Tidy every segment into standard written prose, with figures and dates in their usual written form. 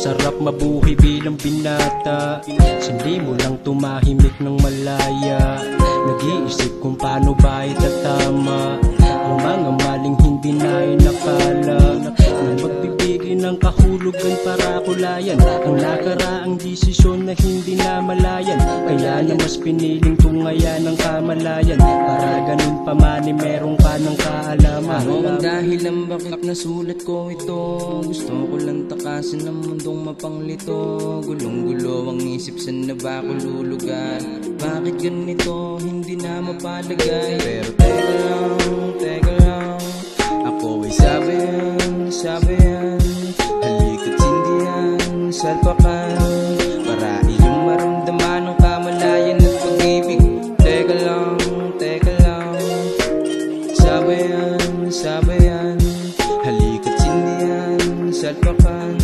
masarap mabuhay bilang binata. Sindi mo lang tumahimik ng malaya, nag-iisip kung paano ba itatama ang mga maling hindi na inakala na magbibigay ng kahulugan para kulayan ang nakaraang desisyon na hindi na malayan. Kaya na mas piniling tungayan ng kamalayan para ganun pa man ay meron ka ng kaalaman. Ako ang dahilan bakit nasulat ko ito. Gusto ko lang takasin ng mundong mapanglito. Gulong-gulo ang isip, saan na ba ako lulugan? Bakit ganito, hindi na mapalagay? Pero teka lang, ako ay sabi yan, halika't sindihan, salpakan, para iyong maramdaman ang kamalayan at pag-ibig. Teka lang, sabi yan, halika't sindihan, salpakan,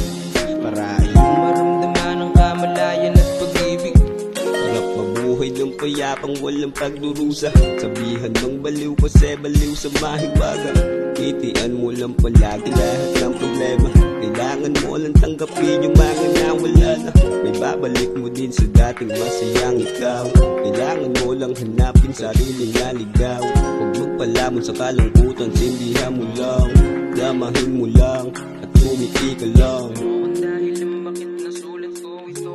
para iyong maramdaman ang kamalayan at pag-ibig. Harap mabuhay ng payapang walang pagdurusa. Sabihan ng baliw kasi baliw sa mahiwaga. Itian mo lang palagi lahat ng problema. Kailangan mo lang tanggapin yung mga nawala na. May babalik mo din sa dating masayang ikaw. Kailangan mo lang hanapin sariling naligaw. Huwag magpalamon sa kalungkutan, sindihan mo lang, damahin mo lang, at umiti ka lang. Dahilan bakit nasulat ko ito.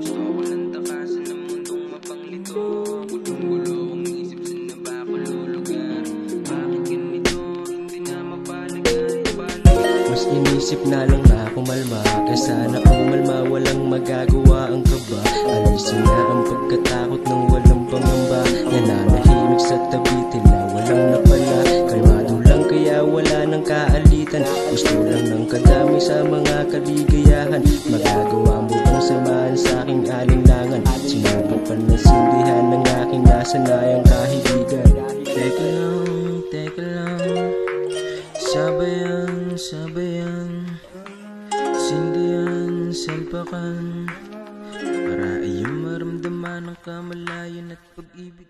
Gusto ko lang takasin ng mundong mapanglito. Gulong-gulo ang isip, saan na ba ako lulugan? Bakit ganito, hindi na mapalagay? Mas inisip na lang na kumalma, kaysa na kumalma walang magagawa ang kaba. Alisin na ang pagkatakot ng walang pangamba. Nananahimik sa tabi tila walang napala. Kalmado lang kaya wala nang kaalitan. Gusto lang ng kadami sa mga kaligayahan. Magagawa mo bang samahan sa aking alinlangan? Sinubukan na sindihan ng aking nasanayang kahiligan. Teka lang, sabi yan, sindihan, salpakan, para iyong maramdaman ang kamalayan at pag-ibig.